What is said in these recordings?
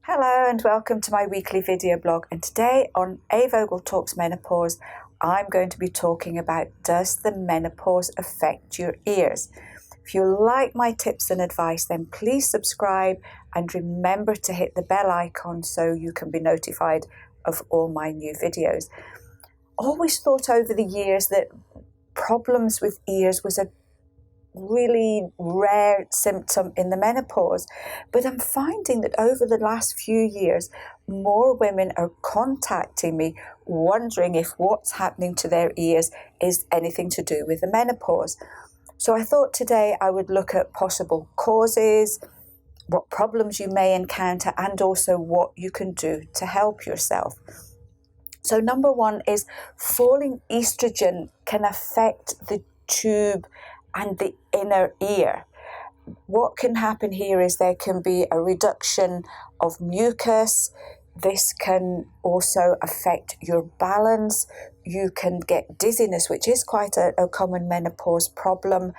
Hello and welcome to my weekly video blog, and today on A Vogel Talks Menopause I'm going to be talking about, does the menopause affect your ears? If you like my tips and advice, then please subscribe and remember to hit the bell icon so you can be notified of all my new videos. Always thought over the years that problems with ears was a really rare symptom in the menopause, but I'm finding that over the last few years more women are contacting me wondering if what's happening to their ears is anything to do with the menopause. So I thought today I would look at possible causes, what problems you may encounter, and also what you can do to help yourself. So number one is falling estrogen can affect the tube and the inner ear. What can happen here is there can be a reduction of mucus. This can also affect your balance. You can get dizziness, which is quite a common menopause problem.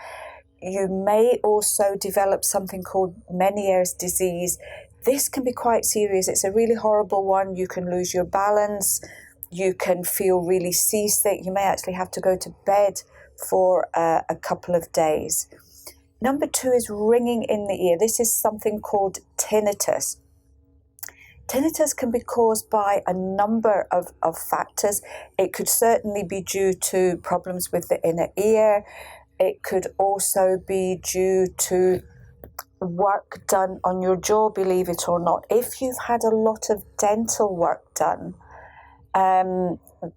You may also develop something called Meniere's disease. This can be quite serious. It's a really horrible one. You can lose your balance. You can feel really seasick. You may actually have to go to bed for a couple of days. Number two is ringing in the ear. This is something called tinnitus. Tinnitus can be caused by a number of factors. It could certainly be due to problems with the inner ear. It could also be due to work done on your jaw, believe it or not. If you've had a lot of dental work done,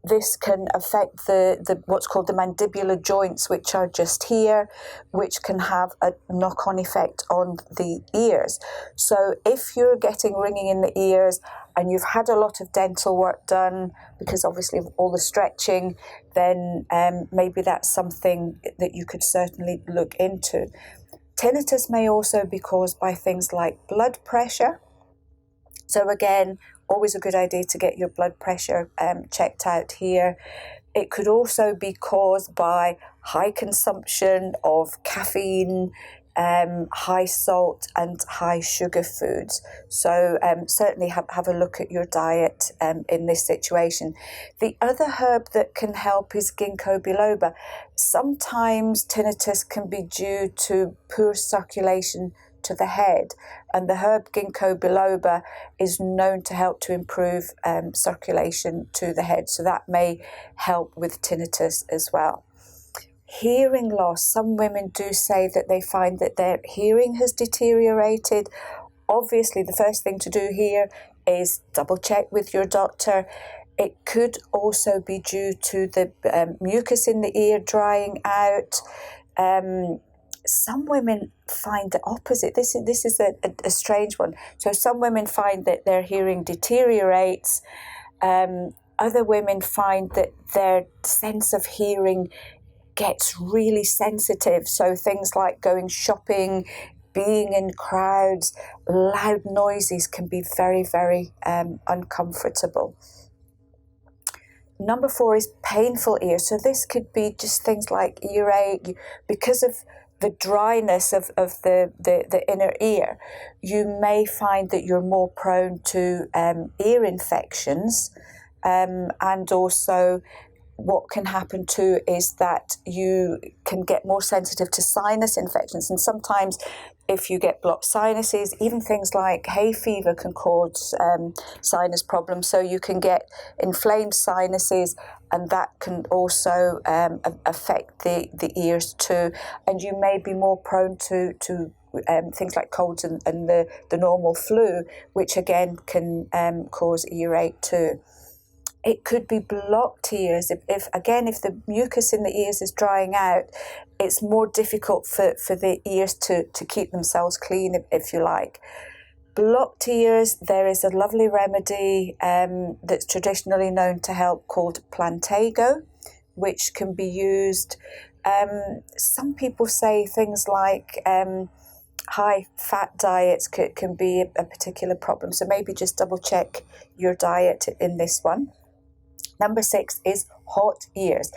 this can affect the what's called the mandibular joints, which are just here, which can have a knock-on effect on the ears. So if you're getting ringing in the ears and you've had a lot of dental work done, because obviously of all the stretching, then maybe that's something that you could certainly look into. Tinnitus may also be caused by things like blood pressure. So again, always a good idea to get your blood pressure checked out here. It could also be caused by high consumption of caffeine, high salt and high sugar foods. So certainly have a look at your diet in this situation. The other herb that can help is ginkgo biloba. Sometimes tinnitus can be due to poor circulation to the head, and the herb ginkgo biloba is known to help to improve circulation to the head, so that may help with tinnitus as well. Hearing loss. Some women do say that they find that their hearing has deteriorated. Obviously, the first thing to do here is double check with your doctor. It could also be due to the mucus in the ear drying out. Some women find the opposite. This is a strange one. So some women find that their hearing deteriorates. Other women find that their sense of hearing gets really sensitive. So things like going shopping, being in crowds, loud noises can be very, very uncomfortable. Number four is painful ears. So this could be just things like earache. Because of the dryness of the inner ear, you may find that you're more prone to ear infections, and also what can happen too is that you can get more sensitive to sinus infections, and sometimes if you get blocked sinuses, even things like hay fever can cause sinus problems. So you can get inflamed sinuses, and that can also affect the ears too. And you may be more prone to things like colds and the normal flu, which again can cause earache too. It could be blocked ears. If the mucus in the ears is drying out, it's more difficult for the ears to keep themselves clean, if you like. Blocked ears, there is a lovely remedy that's traditionally known to help called Plantago, which can be used. Some people say things like high-fat diets can be a particular problem, so maybe just double-check your diet in this one. Number six is hot ears.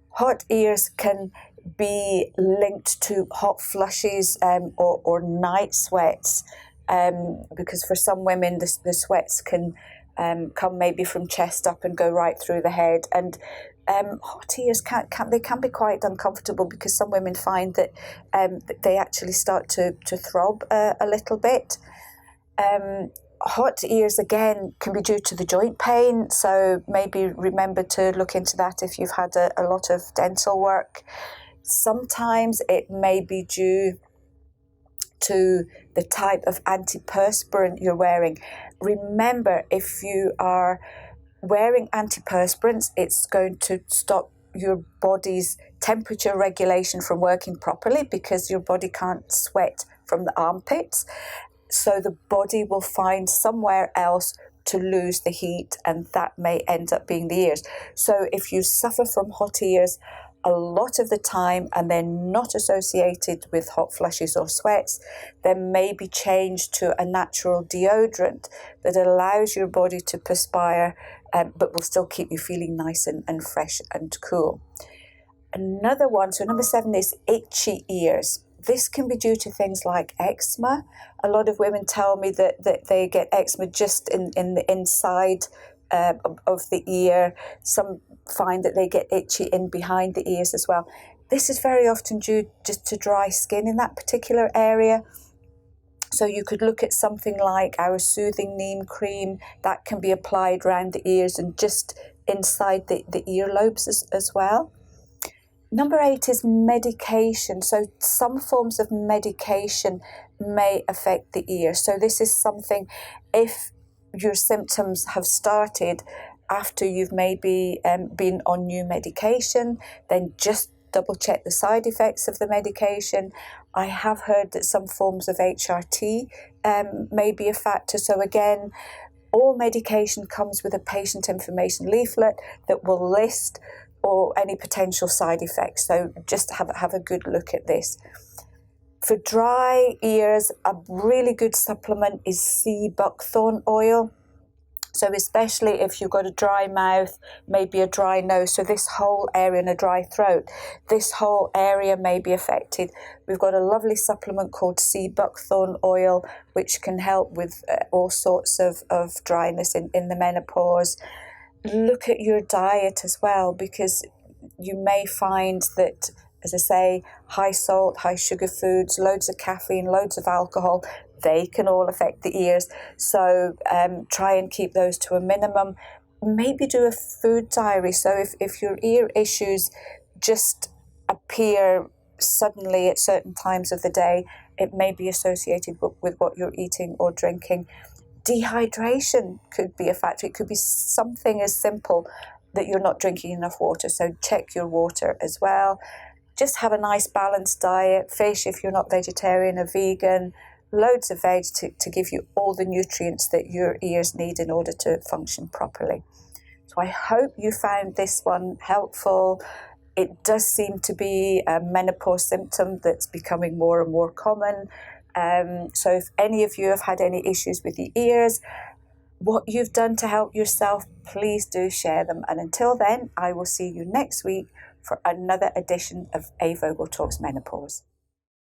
Hot ears can be linked to hot flushes or night sweats. because for some women the sweats can come maybe from chest up and go right through the head. And hot ears can be quite uncomfortable, because some women find that they actually start to throb a little bit. Hot ears, again, can be due to the joint pain, so maybe remember to look into that if you've had a lot of dental work. Sometimes it may be due to the type of antiperspirant you're wearing. Remember, if you are wearing antiperspirants, it's going to stop your body's temperature regulation from working properly, because your body can't sweat from the armpits. So the body will find somewhere else to lose the heat, and that may end up being the ears. So if you suffer from hot ears a lot of the time and they're not associated with hot flushes or sweats, then maybe change to a natural deodorant that allows your body to perspire, but will still keep you feeling nice and fresh and cool. Another one, so number 7, is itchy ears. This can be due to things like eczema. A lot of women tell me that they get eczema just in the inside of the ear. Some find that they get itchy in behind the ears as well. This is very often due just to dry skin in that particular area. So you could look at something like our soothing neem cream that can be applied around the ears and just inside the earlobes as well. Number 8 is medication. So some forms of medication may affect the ear. So this is something, if your symptoms have started after you've maybe been on new medication, then just double check the side effects of the medication. I have heard that some forms of HRT may be a factor. So again, all medication comes with a patient information leaflet that will list or any potential side effects. So just have a good look at this. For dry ears, a really good supplement is sea buckthorn oil. So especially if you've got a dry mouth, maybe a dry nose, so this whole area, and a dry throat, this whole area may be affected. We've got a lovely supplement called sea buckthorn oil, which can help with all sorts of dryness in the menopause. Look at your diet as well, because you may find that, as I say, high salt, high sugar foods, loads of caffeine, loads of alcohol, they can all affect the ears. So try and keep those to a minimum. Maybe do a food diary. So if your ear issues just appear suddenly at certain times of the day, it may be associated with what you're eating or drinking. Dehydration could be a factor. It could be something as simple that you're not drinking enough water. So check your water as well. Just have a nice balanced diet. Fish if you're not vegetarian or vegan. Loads of veg to give you all the nutrients that your ears need in order to function properly. So I hope you found this one helpful. It does seem to be a menopause symptom that's becoming more and more common. So if any of you have had any issues with the ears, what you've done to help yourself, please do share them. And until then, I will see you next week for another edition of A. Vogel Talks Menopause.